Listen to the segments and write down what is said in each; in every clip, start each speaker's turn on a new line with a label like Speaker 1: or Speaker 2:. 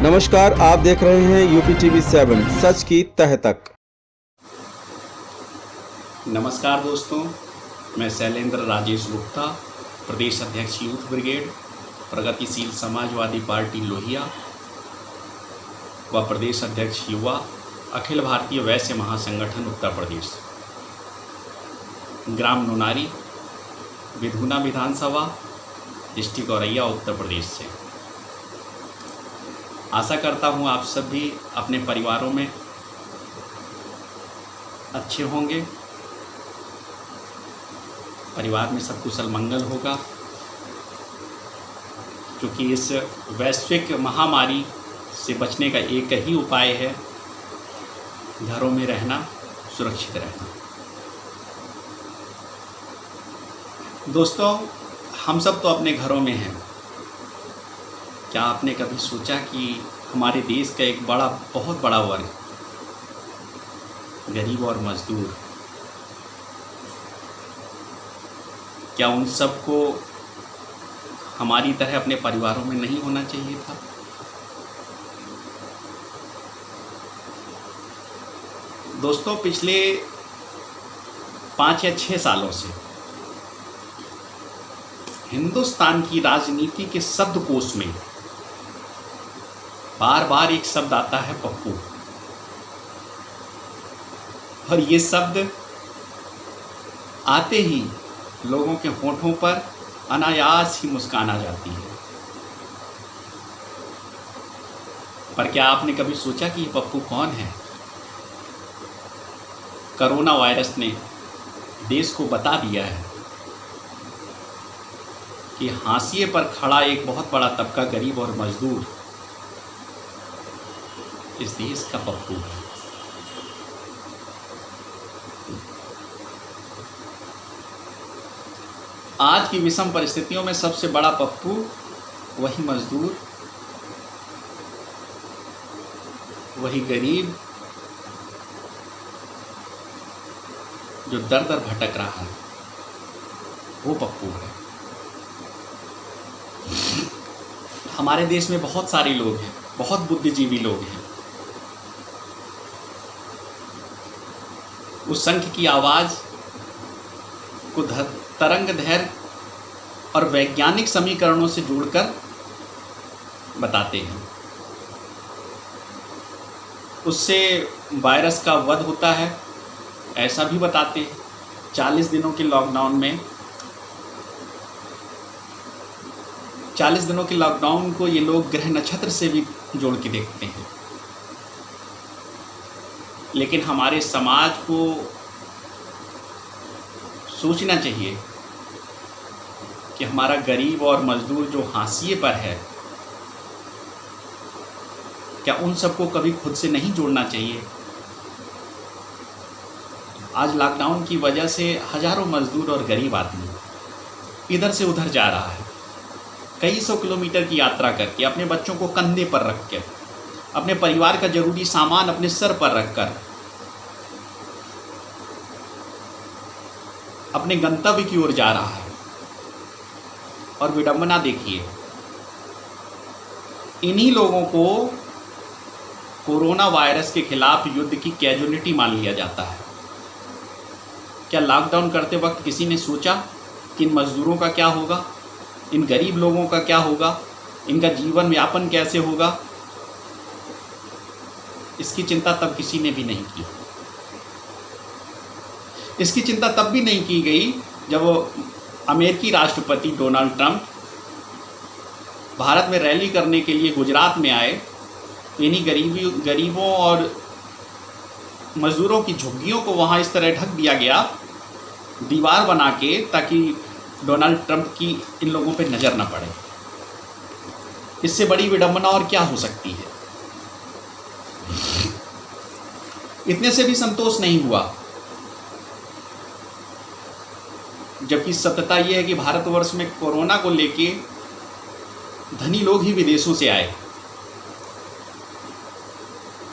Speaker 1: नमस्कार, आप देख रहे हैं यूपी टीवी 7 सच की तह तक।
Speaker 2: नमस्कार दोस्तों, मैं शैलेंद्र राजेश गुप्ता, प्रदेश अध्यक्ष यूथ ब्रिगेड, प्रगतिशील समाजवादी पार्टी लोहिया व प्रदेश अध्यक्ष युवा, अखिल भारतीय वैश्य महासंगठन उत्तर प्रदेश, ग्राम नोनारी, विधुना विधानसभा, डिस्ट्रिक्ट औरैया, उत्तर प्रदेश से। आशा करता हूँ आप सभी अपने परिवारों में अच्छे होंगे, परिवार में सब कुशल मंगल होगा, क्योंकि इस वैश्विक महामारी से बचने का एक ही उपाय है, घरों में रहना, सुरक्षित रहना। दोस्तों, हम सब तो अपने घरों में हैं। क्या आपने कभी सोचा कि हमारे देश का एक बहुत बड़ा वर्ग, गरीब और मजदूर, क्या उन सबको हमारी तरह अपने परिवारों में नहीं होना चाहिए था? दोस्तों, पिछले 5 या 6 सालों से हिंदुस्तान की राजनीति के शब्दकोश में बार बार एक शब्द आता है, पप्पू। और ये शब्द आते ही लोगों के होठों पर अनायास ही मुस्कान आ जाती है। पर क्या आपने कभी सोचा कि ये पप्पू कौन है? कोरोना वायरस ने देश को बता दिया है कि हाशिए पर खड़ा एक बहुत बड़ा तबका गरीब और मजदूर इस देश का पप्पू है। आज की विषम परिस्थितियों में सबसे बड़ा पप्पू वही मजदूर, वही गरीब जो दर दर भटक रहा है, वो पप्पू है। हमारे देश में बहुत सारे लोग हैं, बहुत बुद्धिजीवी लोग हैं। उस संख्य की आवाज़ को तरंग धैर्य और वैज्ञानिक समीकरणों से जोड़कर बताते हैं। उससे वायरस का वध होता है, ऐसा भी बताते हैं। 40 दिनों के लॉकडाउन में 40 दिनों के लॉकडाउन को ये लोग ग्रह नक्षत्र से भी जोड़ के देखते हैं। लेकिन हमारे समाज को सोचना चाहिए कि हमारा गरीब और मजदूर जो हाशिए पर है, क्या उन सबको कभी खुद से नहीं जोड़ना चाहिए? आज लॉकडाउन की वजह से हजारों मजदूर और गरीब आदमी इधर से उधर जा रहा है, कई 100 किलोमीटर की यात्रा करके, अपने बच्चों को कंधे पर रख के, अपने परिवार का जरूरी सामान अपने सर पर रखकर अपने गंतव्य की ओर जा रहा है। और विडंबना देखिए, इन्हीं लोगों को कोरोना वायरस के खिलाफ युद्ध की कैजुअलिटी मान लिया जाता है। क्या लॉकडाउन करते वक्त किसी ने सोचा कि इन मजदूरों का क्या होगा, इन गरीब लोगों का क्या होगा, इनका जीवन यापन कैसे होगा? इसकी चिंता तब किसी ने भी नहीं की। इसकी चिंता तब भी नहीं की गई जब अमेरिकी राष्ट्रपति डोनाल्ड ट्रंप भारत में रैली करने के लिए गुजरात में आए। इन्हीं गरीबों और मजदूरों की झुग्गियों को वहाँ इस तरह ढक दिया गया, दीवार बना के, ताकि डोनाल्ड ट्रंप की इन लोगों पे नज़र न पड़े। इससे बड़ी विडंबना और क्या हो सकती है? इतने से भी संतोष नहीं हुआ, जबकि सत्यता यह है कि भारतवर्ष में कोरोना को लेके धनी लोग ही विदेशों से आए।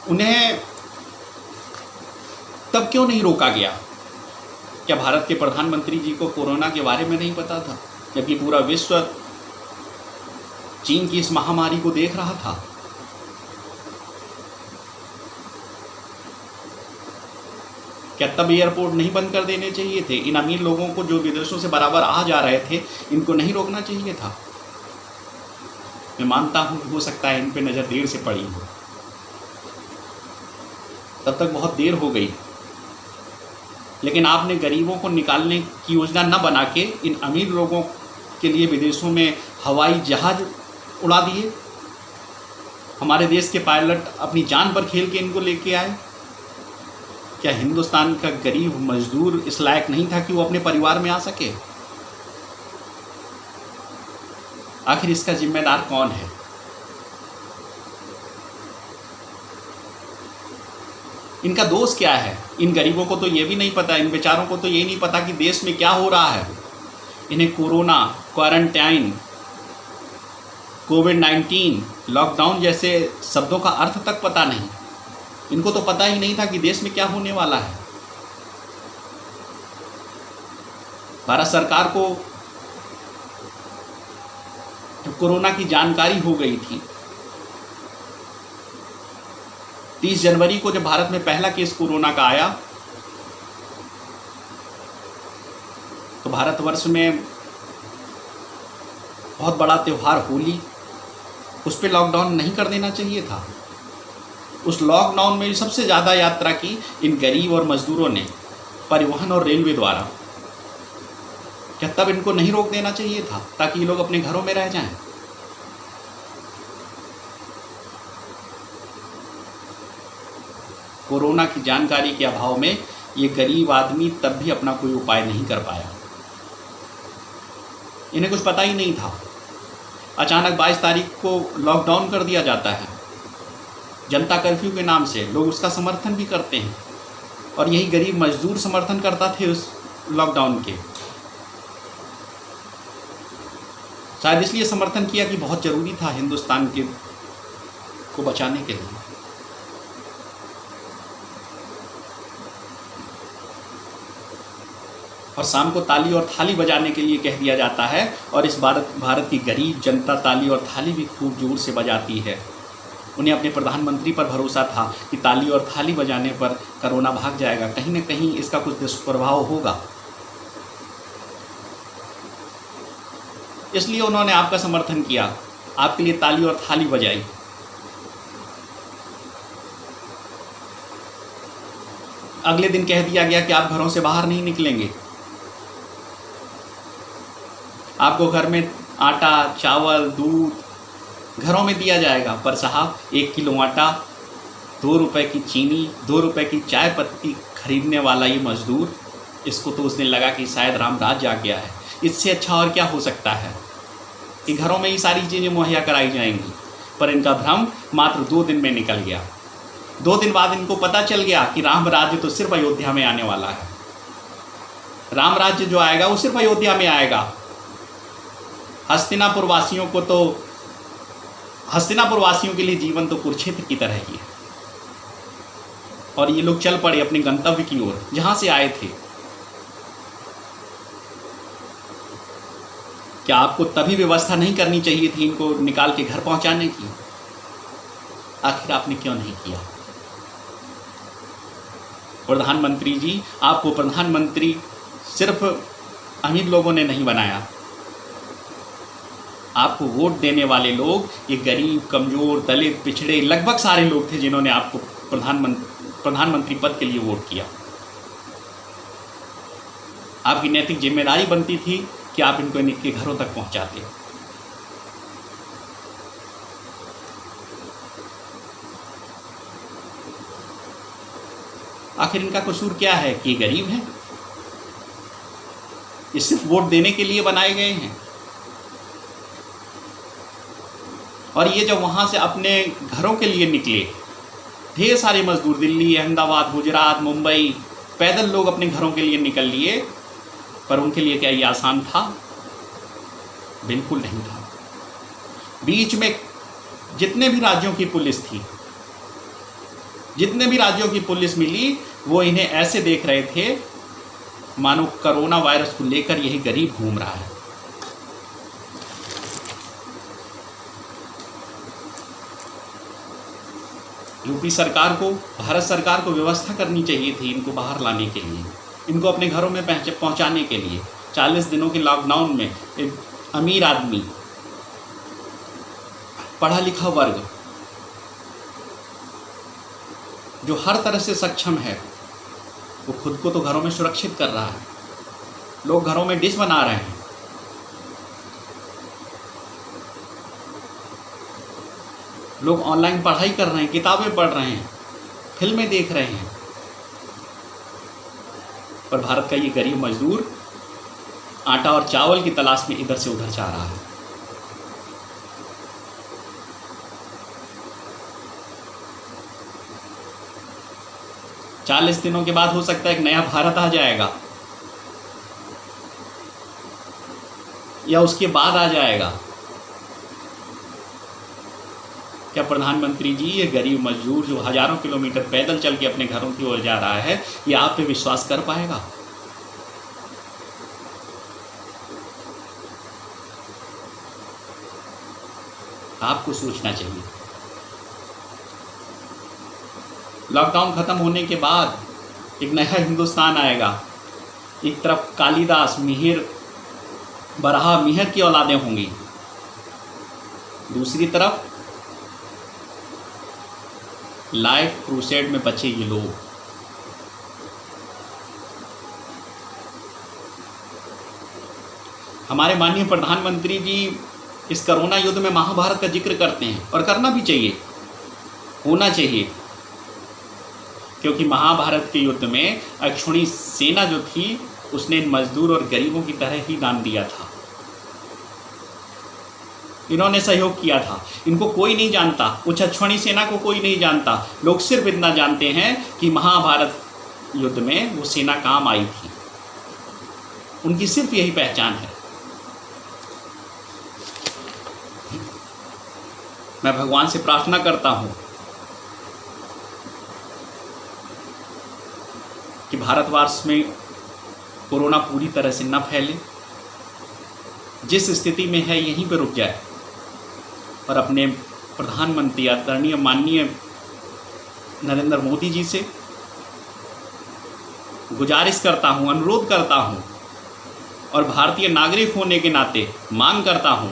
Speaker 2: उन्हें तब क्यों नहीं रोका गया? क्या भारत के प्रधानमंत्री जी को कोरोना के बारे में नहीं पता था, जबकि पूरा विश्व चीन की इस महामारी को देख रहा था? क्या तब एयरपोर्ट नहीं बंद कर देने चाहिए थे? इन अमीर लोगों को जो विदेशों से बराबर आ जा रहे थे, इनको नहीं रोकना चाहिए था? मैं मानता हूँ हो सकता है इन पे नज़र देर से पड़ी हो, तब तक बहुत देर हो गई, लेकिन आपने गरीबों को निकालने की योजना न बना के इन अमीर लोगों के लिए विदेशों में हवाई जहाज उड़ा दिए। हमारे देश के पायलट अपनी जान पर खेल के इनको लेके आए। क्या हिंदुस्तान का गरीब मजदूर इस लायक नहीं था कि वो अपने परिवार में आ सके? आखिर इसका जिम्मेदार कौन है? इनका दोष क्या है? इन गरीबों को तो ये भी नहीं पता, इन बेचारों को तो ये नहीं पता कि देश में क्या हो रहा है। इन्हें कोरोना, क्वारंटाइन, कोविड-19, लॉकडाउन जैसे शब्दों का अर्थ तक पता नहीं। इनको तो पता ही नहीं था कि देश में क्या होने वाला है। भारत सरकार को जब कोरोना की जानकारी हो गई थी, 30 जनवरी को जब भारत में पहला केस कोरोना का आया, तो भारतवर्ष में बहुत बड़ा त्यौहार होली, उस पर लॉकडाउन नहीं कर देना चाहिए था। उस लॉकडाउन में सबसे ज़्यादा यात्रा की इन गरीब और मजदूरों ने परिवहन और रेलवे द्वारा। क्या तब इनको नहीं रोक देना चाहिए था ताकि ये लोग अपने घरों में रह जाएं? कोरोना की जानकारी के अभाव में ये गरीब आदमी तब भी अपना कोई उपाय नहीं कर पाया। इन्हें कुछ पता ही नहीं था। अचानक 22 तारीख को लॉकडाउन कर दिया जाता है जनता कर्फ्यू के नाम से। लोग उसका समर्थन भी करते हैं और यही गरीब मजदूर समर्थन करता थे उस लॉकडाउन के। शायद इसलिए समर्थन किया कि बहुत ज़रूरी था हिंदुस्तान के को बचाने के लिए। और शाम को ताली और थाली बजाने के लिए कह दिया जाता है, और इस भारत की गरीब जनता ताली और थाली भी खूब जोर से बजाती है। उन्हें अपने प्रधानमंत्री पर भरोसा था कि ताली और थाली बजाने पर कोरोना भाग जाएगा, कहीं न कहीं इसका कुछ दुष्प्रभाव होगा, इसलिए उन्होंने आपका समर्थन किया, आपके लिए ताली और थाली बजाई। अगले दिन कह दिया गया कि आप घरों से बाहर नहीं निकलेंगे, आपको घर में आटा, चावल, दूध घरों में दिया जाएगा। पर साहब 1 किलो आटा, 2 रुपए की चीनी, 2 रुपए की चाय पत्ती खरीदने वाला ये मजदूर, इसको तो उसने लगा कि शायद रामराज आ गया है। इससे अच्छा और क्या हो सकता है कि घरों में ही सारी चीज़ें मुहैया कराई जाएंगी। पर इनका भ्रम मात्र 2 दिन में निकल गया। 2 दिन बाद इनको पता चल गया कि राम राज्य तो सिर्फ अयोध्या में आने वाला है। राम राज्य जो आएगा वो सिर्फ अयोध्या में आएगा। हस्तिनापुर वासियों के लिए जीवन तो कुरुक्षेत्र की तरह ही है। और ये लोग चल पड़े अपने गंतव्य की ओर जहां से आए थे। क्या आपको तभी व्यवस्था नहीं करनी चाहिए थी इनको निकाल के घर पहुंचाने की? आखिर आपने क्यों नहीं किया? प्रधानमंत्री जी, आपको प्रधानमंत्री सिर्फ अमीर लोगों ने नहीं बनाया। आपको वोट देने वाले लोग ये गरीब, कमजोर, दलित, पिछड़े लगभग सारे लोग थे जिन्होंने आपको प्रधानमंत्री पद के लिए वोट किया। आपकी नैतिक जिम्मेदारी बनती थी कि आप इनको इनके घरों तक पहुंचाते। आखिर इनका कसूर क्या है कि ये गरीब हैं? ये सिर्फ वोट देने के लिए बनाए गए हैं। और ये जब वहाँ से अपने घरों के लिए निकले, ढेर सारे मजदूर दिल्ली, अहमदाबाद, गुजरात, मुंबई पैदल लोग अपने घरों के लिए निकल लिए। पर उनके लिए क्या ये आसान था? बिल्कुल नहीं था। बीच में जितने भी राज्यों की पुलिस थी, जितने भी राज्यों की पुलिस मिली, वो इन्हें ऐसे देख रहे थे मानो कोरोना वायरस को लेकर यही गरीब घूम रहा है। यूपी सरकार को, भारत सरकार को व्यवस्था करनी चाहिए थी इनको बाहर लाने के लिए, इनको अपने घरों में पहुंचाने के लिए। 40 दिनों के लॉकडाउन में एक अमीर आदमी, पढ़ा लिखा वर्ग, जो हर तरह से सक्षम है, वो खुद को तो घरों में सुरक्षित कर रहा है। लोग घरों में डिश बना रहे हैं, लोग ऑनलाइन पढ़ाई कर रहे हैं, किताबें पढ़ रहे हैं, फिल्में देख रहे हैं। पर भारत का ये गरीब मजदूर आटा और चावल की तलाश में इधर से उधर जा रहा है। चालीस दिनों के बाद हो सकता है एक नया भारत आ जाएगा, या उसके बाद आ जाएगा। क्या प्रधानमंत्री जी ये गरीब मजदूर जो हजारों किलोमीटर पैदल चल के अपने घरों की ओर जा रहा है, ये आप पे विश्वास कर पाएगा? आपको सोचना चाहिए। लॉकडाउन खत्म होने के बाद एक नया हिंदुस्तान आएगा। एक तरफ कालिदास, मिहिर, बरहा, मिहिर की औलादें होंगी, दूसरी तरफ लाइफ क्रूसेड में बचे ये लोग। हमारे माननीय प्रधानमंत्री जी इस कोरोना युद्ध में महाभारत का जिक्र करते हैं, और करना भी चाहिए, होना चाहिए, क्योंकि महाभारत के युद्ध में अक्षौणी सेना जो थी उसने इन मजदूर और गरीबों की तरह ही दान दिया था। इन्होंने सहयोग किया था। इनको कोई नहीं जानता, उस अक्षौणी सेना को कोई नहीं जानता। लोग सिर्फ इतना जानते हैं कि महाभारत युद्ध में वो सेना काम आई थी, उनकी सिर्फ यही पहचान है। मैं भगवान से प्रार्थना करता हूं कि भारतवर्ष में कोरोना पूरी तरह से न फैले, जिस स्थिति में है यहीं पर रुक जाए, और अपने प्रधानमंत्री आदरणीय माननीय नरेंद्र मोदी जी से गुजारिश करता हूं, अनुरोध करता हूं, और भारतीय नागरिक होने के नाते मांग करता हूं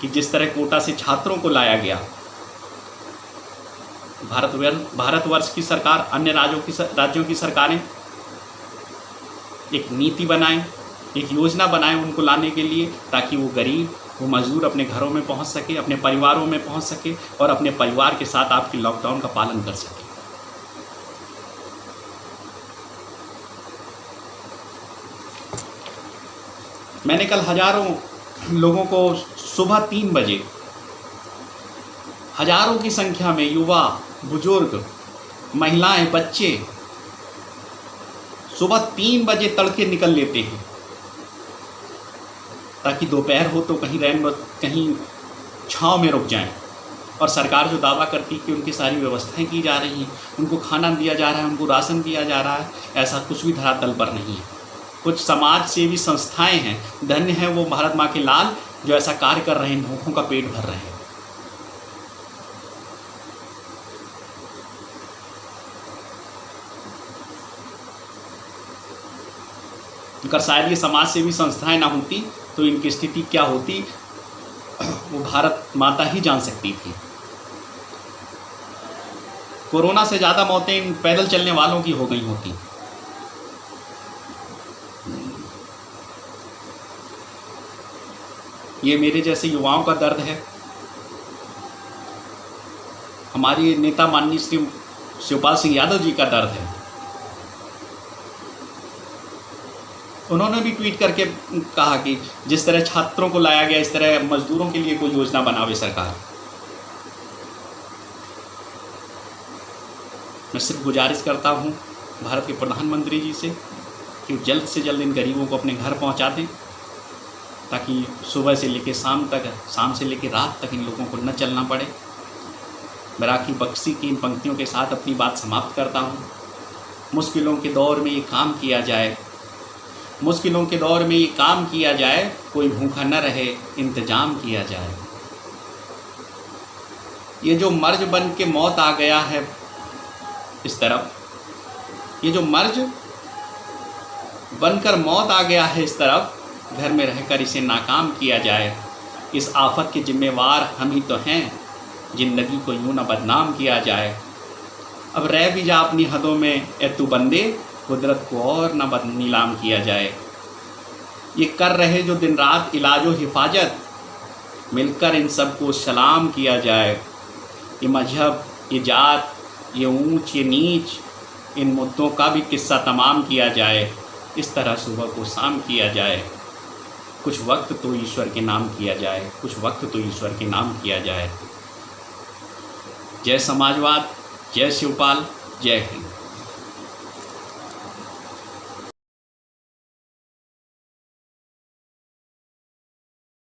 Speaker 2: कि जिस तरह कोटा से छात्रों को लाया गया, भारतवर्ष की सरकार, अन्य राज्यों की सरकारें एक नीति बनाएं, एक योजना बनाएं उनको लाने के लिए, ताकि वो गरीब, वो मजदूर अपने घरों में पहुंच सके, अपने परिवारों में पहुंच सके, और अपने परिवार के साथ आपकी लॉकडाउन का पालन कर सके। मैंने कल हजारों लोगों को सुबह 3 बजे, हजारों की संख्या में युवा, बुजुर्ग, महिलाएं, बच्चे सुबह 3 बजे तड़के निकल लेते हैं, ताकि दोपहर हो तो कहीं छांव में रुक जाएं। और सरकार जो दावा करती है कि उनकी सारी व्यवस्थाएं की जा रही हैं, उनको खाना दिया जा रहा है, उनको राशन दिया जा रहा है, ऐसा कुछ भी धरातल पर नहीं है। कुछ समाज सेवी संस्थाएं हैं, धन्य है वो भारत माँ के लाल, जो ऐसा कार्य कर रहे हैं, भूखों का पेट भर रहे हैं। अगर शायद ये समाज सेवी संस्थाएं ना होती तो इनकी स्थिति क्या होती, वो भारत माता ही जान सकती थी। कोरोना से ज़्यादा मौतें इन पैदल चलने वालों की हो गई होती। ये मेरे जैसे युवाओं का दर्द है। हमारे नेता माननीय श्री शिवपाल सिंह यादव जी का दर्द है। उन्होंने भी ट्वीट करके कहा कि जिस तरह छात्रों को लाया गया, इस तरह मजदूरों के लिए कोई योजना बनावे सरकार। मैं सिर्फ गुजारिश करता हूं भारत के प्रधानमंत्री जी से कि जल्द से जल्द इन गरीबों को अपने घर पहुंचा दें, ताकि सुबह से लेकर शाम तक, शाम से लेकर रात तक इन लोगों को न चलना पड़े। मैं राखी बख्शी की इन पंक्तियों के साथ अपनी बात समाप्त करता हूँ। मुश्किलों के दौर में ये काम किया जाए, मुश्किलों के दौर में ये काम किया जाए, कोई भूखा न रहे, इंतजाम किया जाए। ये जो मर्ज बन के मौत आ गया है इस तरफ, ये जो मर्ज बनकर मौत आ गया है इस तरफ, घर में रहकर इसे नाकाम किया जाए। इस आफत के जिम्मेवार हम ही तो हैं, ज़िंदगी को यूँ न बदनाम किया जाए। अब रह भी जा अपनी हदों में ए तू बंदे, कुदरत को और न नीलाम किया जाए। ये कर रहे जो दिन रात इलाज व हिफाजत, मिलकर इन सब को सलाम किया जाए। ये मजहब, ये जात, ये ऊंच, ये नीच, इन मुद्दों का भी किस्सा तमाम किया जाए। इस तरह सुबह को शाम किया जाए। कुछ वक्त तो ईश्वर के नाम किया जाए, कुछ वक्त तो ईश्वर के नाम किया जाए। जय समाजवाद, जय शिवपाल, जय हिंद।